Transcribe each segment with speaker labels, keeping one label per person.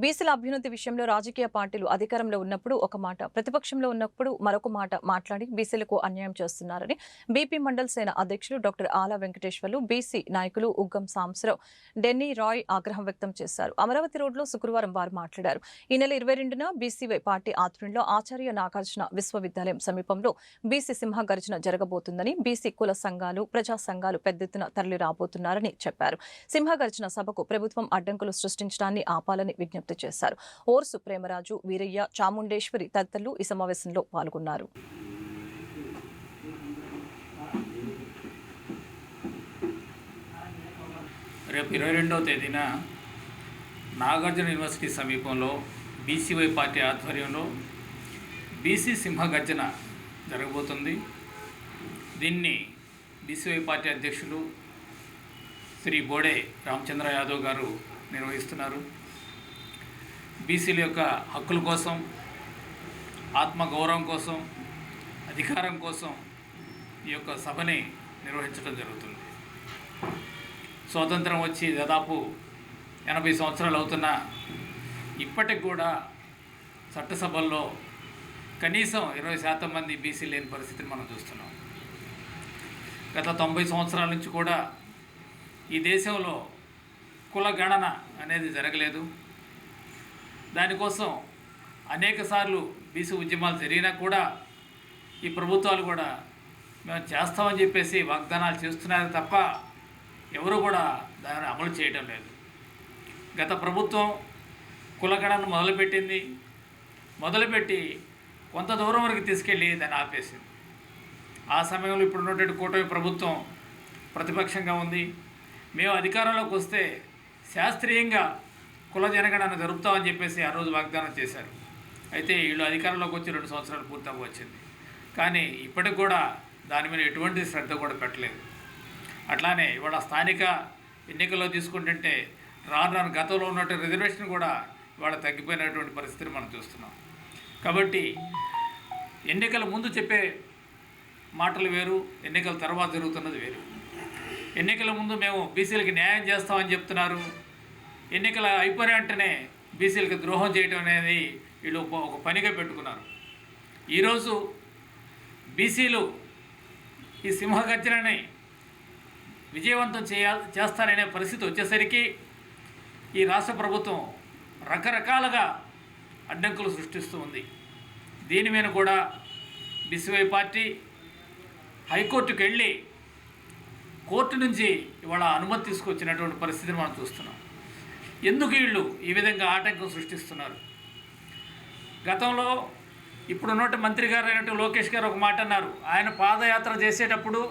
Speaker 1: బీసీల అభ్యున్నతి విషయంలో రాజకీయ పార్టీలు అధికారంలో ఉన్నప్పుడు ఒక మాట, ప్రతిపక్షంలో ఉన్నప్పుడు మరొక మాట మాట్లాడి బీసీలకు అన్యాయం చేస్తున్నారని బీపీ మండల్ సేన అధ్యక్షులు డాక్టర్ ఆలా వెంకటేశ్వర్లు, బీసీ నాయకులు ఉగ్గం సాంబశివరావు, డెన్నీ రాయ్ ఆగ్రహం వ్యక్తం చేశారు. అమరావతి రోడ్లో శుక్రవారం వారు మాట్లాడారు. ఈ నెల 22న బీసీవై పార్టీ ఆధ్వర్యంలో ఆచార్య నాగార్జున విశ్వవిద్యాలయం సమీపంలో బీసీ సింహ గర్జన జరగబోతుందని, బీసీ కుల సంఘాలు, ప్రజా సంఘాలు పెద్ద ఎత్తున తరలి రాబోతున్నారని చెప్పారు. సింహ గర్జన సభకు ప్రభుత్వం అడ్డంకులు సృష్టించడాన్ని ఆపాలని విజ్ఞప్తి చేశారు. ఓర్సు ప్రేమరాజు, వీరయ్య, చాముండేశ్వరి తదితరులు ఈ సమావేశంలో పాల్గొన్నారు.
Speaker 2: రేపు 22వ తేదీన నాగార్జున యూనివర్సిటీ సమీపంలో బీసీవై పార్టీ ఆధ్వర్యంలో బీసీ సింహ గర్జన జరగబోతుంది. దీన్ని బీసీవై పార్టీ అధ్యక్షులు శ్రీ బోడే రామచంద్ర యాదవ్ గారు నిర్వహిస్తున్నారు. బీసీల యొక్క హక్కుల కోసం, ఆత్మగౌరవం కోసం, అధికారం కోసం ఈ యొక్క సభని నిర్వహించడం జరుగుతుంది. స్వాతంత్రం వచ్చి దాదాపు 80 సంవత్సరాలు అవుతున్నా ఇప్పటికి కూడా చట్టసభల్లో కనీసం 20% మంది బీసీ లేని పరిస్థితిని మనం చూస్తున్నాం. గత 90 సంవత్సరాల నుంచి కూడా ఈ దేశంలో కుల గణన అనేది జరగలేదు. దానికోసం అనేకసార్లు బీసీ ఉద్యమాలు జరిగినా కూడా ఈ ప్రభుత్వాలు కూడా మేము చేస్తామని చెప్పేసి వాగ్దానాలు చేస్తున్నారు తప్ప ఎవరు కూడా దాన్ని అమలు చేయడం లేదు. గత ప్రభుత్వం కులగణను మొదలుపెట్టి కొంత దూరం వరకు తీసుకెళ్ళి దాన్ని ఆపేసింది. ఆ సమయంలో ఇప్పుడు ఉన్నటువంటి కూటమి ప్రభుత్వం ప్రతిపక్షంగా ఉంది. మేము అధికారంలోకి వస్తే శాస్త్రీయంగా కుల జనగణన జరుపుతామని చెప్పేసి ఆ రోజు వాగ్దానం చేశారు. అయితే వీళ్ళు అధికారంలోకి వచ్చి 2 సంవత్సరాలు పూర్తి వచ్చింది. కానీ ఇప్పటికి కూడా దాని మీద ఎటువంటి శ్రద్ధ కూడా పెట్టలేదు. అట్లానే ఇవాళ స్థానిక ఎన్నికల్లో తీసుకుంటుంటే రాను గతంలో ఉన్నటువంటి రిజర్వేషన్ కూడా ఇవాళ తగ్గిపోయినటువంటి పరిస్థితిని మనం చూస్తున్నాం. కాబట్టి ఎన్నికల ముందు చెప్పే మాటలు వేరు, ఎన్నికల తర్వాత జరుగుతున్నది వేరు. ఎన్నికల ముందు మేము బీసీలకి న్యాయం చేస్తామని చెప్తున్నారు. ఎన్నికలు అయిపోయిన వెంటనే బీసీలకు ద్రోహం చేయడం అనేది వీళ్ళు ఒక పనిగా పెట్టుకున్నారు. ఈరోజు బీసీలు ఈ సింహగర్జనని విజయవంతం చేస్తారనే పరిస్థితి వచ్చేసరికి ఈ రాష్ట్ర ప్రభుత్వం రకరకాలుగా అడ్డంకులు సృష్టిస్తూ ఉంది. దీని మీద కూడా బీసీవై పార్టీ హైకోర్టుకు వెళ్ళి కోర్టు నుంచి ఇవాళ అనుమతి తీసుకొచ్చినటువంటి పరిస్థితిని మనం చూస్తున్నాం. ఎందుకు వీళ్ళు ఈ విధంగా ఆటంకం సృష్టిస్తున్నారు? గతంలో ఇప్పుడున్నటువంటి మంత్రి గారు అయినట్టు లోకేష్ గారు ఒక మాట అన్నారు. ఆయన పాదయాత్ర చేసేటప్పుడు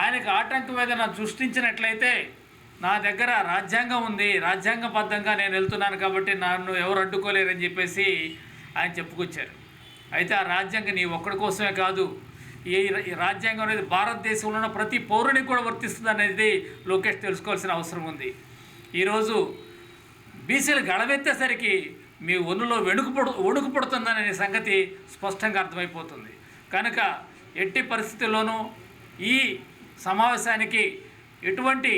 Speaker 2: ఆయనకు ఆటంకం ఏదైనా సృష్టించినట్లయితే నా దగ్గర రాజ్యాంగం ఉంది, రాజ్యాంగబద్ధంగా నేను వెళ్తున్నాను కాబట్టి నన్ను ఎవరు అడ్డుకోలేరని చెప్పేసి ఆయన చెప్పుకొచ్చారు. అయితే ఆ రాజ్యాంగం నీ ఒక్కడి కోసమే కాదు, ఈ రాజ్యాంగం అనేది భారతదేశంలో ఉన్న ప్రతి పౌరునికి కూడా వర్తిస్తుంది అనేది లోకేష్ తెలుసుకోవాల్సిన అవసరం ఉంది. ఈరోజు బీసీలు గడవెత్తేసరికి మీ ఒన్నులో వణుకు పుడుతుందనే సంగతి స్పష్టంగా అర్థమైపోతుంది. కనుక ఎట్టి పరిస్థితుల్లోనూ ఈ సమావేశానికి ఎటువంటి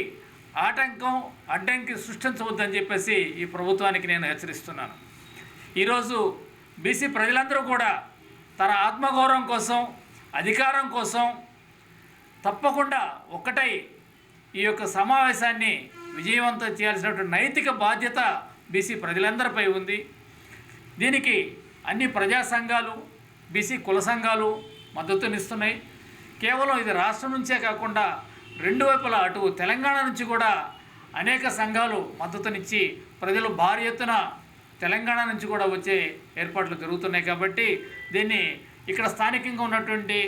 Speaker 2: అడ్డంకి సృష్టించవద్దని చెప్పేసి ఈ ప్రభుత్వానికి నేను హెచ్చరిస్తున్నాను. ఈరోజు బీసీ ప్రజలందరూ కూడా తన ఆత్మగౌరవం కోసం, అధికారం కోసం తప్పకుండా ఒక్కటై ఈ యొక్క సమావేశాన్ని విజయవంతం చేయాల్సినటువంటి నైతిక బాధ్యత బీసీ ప్రజలందరిపై ఉంది. దీనికి అన్ని ప్రజా సంఘాలు, బీసీ కుల సంఘాలు మద్దతునిస్తున్నాయి. కేవలం ఇది రాష్ట్రం నుంచే కాకుండా రెండు వైపులా అటు తెలంగాణ నుంచి కూడా అనేక సంఘాలు మద్దతునిచ్చి ప్రజలు భారీ ఎత్తున తెలంగాణ నుంచి కూడా వచ్చే ఏర్పాట్లు జరుగుతున్నాయి. కాబట్టి దీన్ని ఇక్కడ స్థానికంగా ఉన్నటువంటి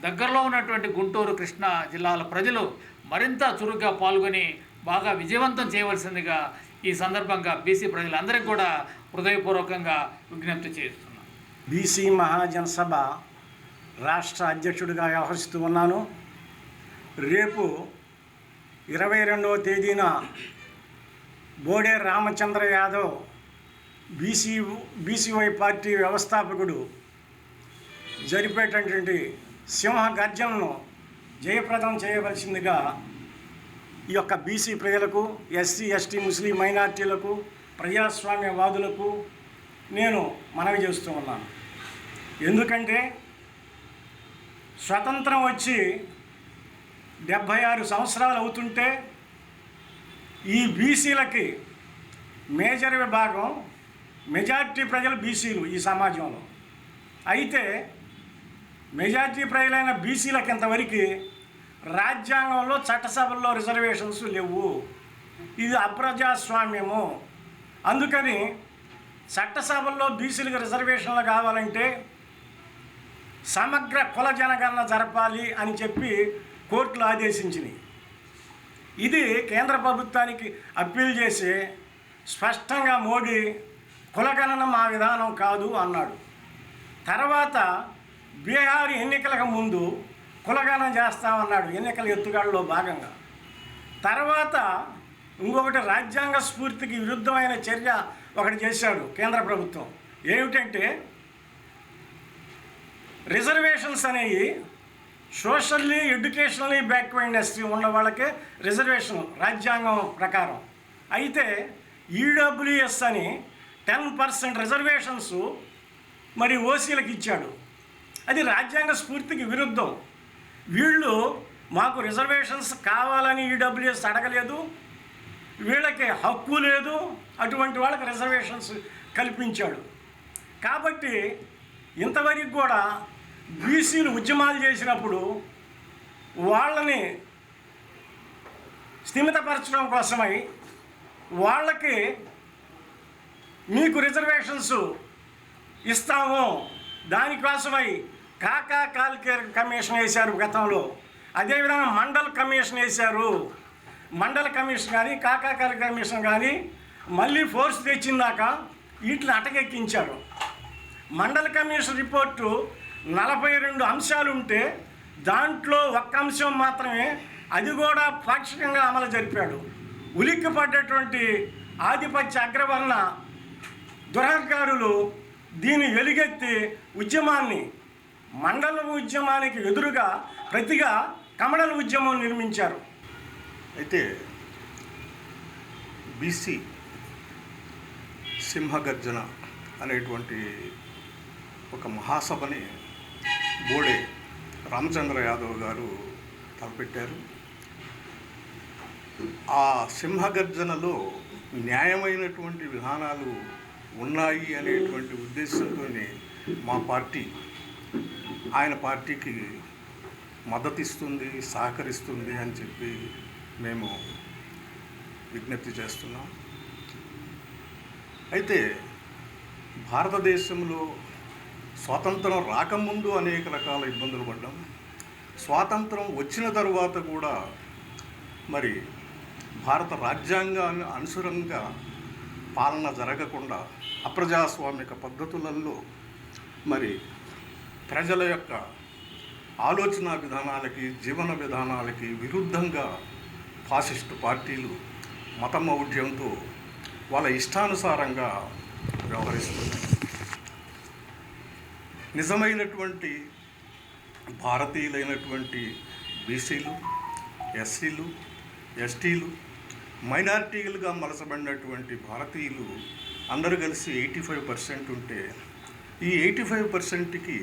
Speaker 2: దగ్గరలో ఉన్నటువంటి గుంటూరు, కృష్ణా జిల్లాల ప్రజలు మరింత చురుగ్గా పాల్గొని బాగా విజయవంతం చేయవలసిందిగా ఈ సందర్భంగా బీసీ ప్రజలందరికీ కూడా హృదయపూర్వకంగా విజ్ఞప్తి చేస్తున్నాను.
Speaker 3: బీసీ మహాజనసభ రాష్ట్ర అధ్యక్షుడిగా వ్యవహరిస్తూ ఉన్నాను. రేపు 22వ తేదీన బోడే రామచంద్ర యాదవ్ బీసీవై పార్టీ వ్యవస్థాపకుడు జరిపేటటువంటి సింహ గర్జనను జయప్రదం చేయవలసిందిగా ఈ యొక్క బీసీ ప్రజలకు, ఎస్సీ, ఎస్టీ, ముస్లిం మైనార్టీలకు, ప్రజాస్వామ్యవాదులకు నేను మనవి చేస్తూ ఉన్నాను. ఎందుకంటే స్వతంత్రం వచ్చి 76 సంవత్సరాలు అవుతుంటే ఈ బీసీలకి మేజర్ విభాగం మెజారిటీ ప్రజలు బీసీలు ఈ సమాజంలో. అయితే మెజారిటీ ప్రజలైన బీసీలకు ఇంతవరకు రాజ్యాంగంలో చట్టసభల్లో రిజర్వేషన్స్ లేవు. ఇది అప్రజాస్వామ్యము. అందుకని చట్టసభల్లో బీసీలకు రిజర్వేషన్లు కావాలంటే సమగ్ర కుల జనగణన జరపాలి అని చెప్పి కోర్టులు ఆదేశించినాయి. ఇది కేంద్ర ప్రభుత్వానికి అప్పీల్ చేసి స్పష్టంగా మోడీ కులగణన మా విధానం కాదు అన్నాడు. తర్వాత బీహార్ ఎన్నికలకు ముందు కులగణన చేస్తామన్నాడు ఎన్నికల ఎత్తుగడలో భాగంగా. తర్వాత ఇంకొకటి రాజ్యాంగ స్ఫూర్తికి విరుద్ధమైన చర్య ఒకటి చేశాడు కేంద్ర ప్రభుత్వం. ఏమిటంటే రిజర్వేషన్స్ అనేవి సోషల్లీ ఎడ్యుకేషనల్లీ బ్యాక్వర్డ్నెస్ ఉన్న వాళ్ళకే రిజర్వేషన్ రాజ్యాంగం ప్రకారం. అయితే ఈడబ్ల్యూఎస్ అని 10% రిజర్వేషన్స్ మరి ఓసీలకు ఇచ్చాడు. అది రాజ్యాంగ స్ఫూర్తికి విరుద్ధం. వీళ్ళు మాకు రిజర్వేషన్స్ కావాలని ఈడబ్ల్యూఎస్ అడగలేదు, వీళ్ళకి హక్కు లేదు, అటువంటి వాళ్ళకి రిజర్వేషన్స్ కల్పించాడు. కాబట్టి ఇంతవరకు కూడా బీసీలు ఉద్యమాలు చేసినప్పుడు వాళ్ళని స్థిమితపరచడం కోసమై వాళ్ళకి మీకు రిజర్వేషన్స్ ఇస్తాము దానికోసమై కాకా కాల్కేర్ కమిషన్ వేశారు గతంలో. అదేవిధంగా మండల్ కమిషన్ వేశారు. మండల్ కమిషన్ కానీ కాకా కాల్కేర్ కమిషన్ కానీ మళ్ళీ ఫోర్స్ తెచ్చిందాక వీటిని అటకెక్కించారు. మండల్ కమిషన్ రిపోర్టు 42 అంశాలు ఉంటే దాంట్లో ఒక్క అంశం మాత్రమే, అది కూడా పాక్షికంగా అమలు జరిపాడు. ఉలిక్కి పడ్డటువంటి ఆధిపత్య అగ్రవర్ణ దురహంకారులు దీన్ని వెలుగెత్తి ఉద్యమాన్ని మండల ఉద్యమానికి ఎదురుగా ప్రతిగా కమడల ఉద్యమం నిర్మించారు.
Speaker 4: అయితే బీసీ సింహగర్జన అనేటువంటి ఒక మహాసభని బోడే రామచంద్ర యాదవ్ గారు తలపెట్టారు. ఆ సింహగర్జనలో న్యాయమైనటువంటి విధానాలు ఉన్నాయి అనేటువంటి ఉద్దేశంతో మా పార్టీ ఆయన పార్టీకి మద్దతిస్తుంది, సహకరిస్తుంది అని చెప్పి మేము విజ్ఞప్తి చేస్తున్నాం. అయితే భారతదేశంలో స్వాతంత్రం రాకముందు అనేక రకాల ఇబ్బందులు పడ్డాం. స్వాతంత్రం వచ్చిన తరువాత కూడా మరి భారత రాజ్యాంగాన్ని అనుసరంగా పాలన జరగకుండా అప్రజాస్వామిక పద్ధతులలో మరి ప్రజల యొక్క ఆలోచన విధానాలకి, జీవన విధానాలకి విరుద్ధంగా ఫాసిస్టు పార్టీలు మతమౌఢ్యంతో వాళ్ళ ఇష్టానుసారంగా వ్యవహరిస్తున్నాయి. నిజమైనటువంటి భారతీయులైనటువంటి బీసీలు, ఎస్సీలు, ఎస్టీలు, మైనారిటీలుగా మలసబడినటువంటి భారతీయులు అందరూ కలిసి 85% ఉంటే ఈ 85%కి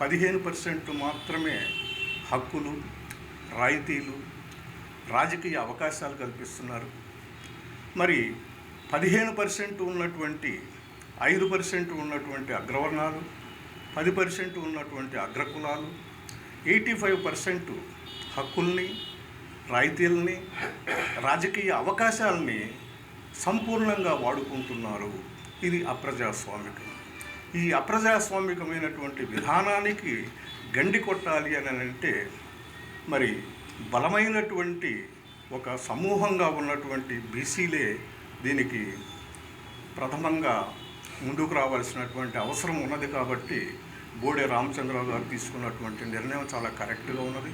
Speaker 4: 15% మాత్రమే హక్కులు, రాయితీలు, రాజకీయ అవకాశాలు కల్పిస్తున్నారు. మరి 15% ఉన్నటువంటి 5% ఉన్నటువంటి అగ్రవర్ణాలు, 10% ఉన్నటువంటి అగ్రకులాలు 85% హక్కుల్ని, రాయితీలని, రాజకీయ అవకాశాలని సంపూర్ణంగా వాడుకుంటున్నారు. ఇది అప్రజాస్వామికం. ఈ అప్రజాస్వామికమైనటువంటి విధానానికి గండి కొట్టాలి అని అంటే మరి బలమైనటువంటి ఒక సమూహంగా ఉన్నటువంటి బీసీలే దీనికి ప్రథమంగా ముందుకు రావాల్సినటువంటి అవసరం ఉన్నది. కాబట్టి బోడే రామచంద్రరావు గారు తీసుకున్నటువంటి నిర్ణయం చాలా కరెక్ట్గా ఉన్నది.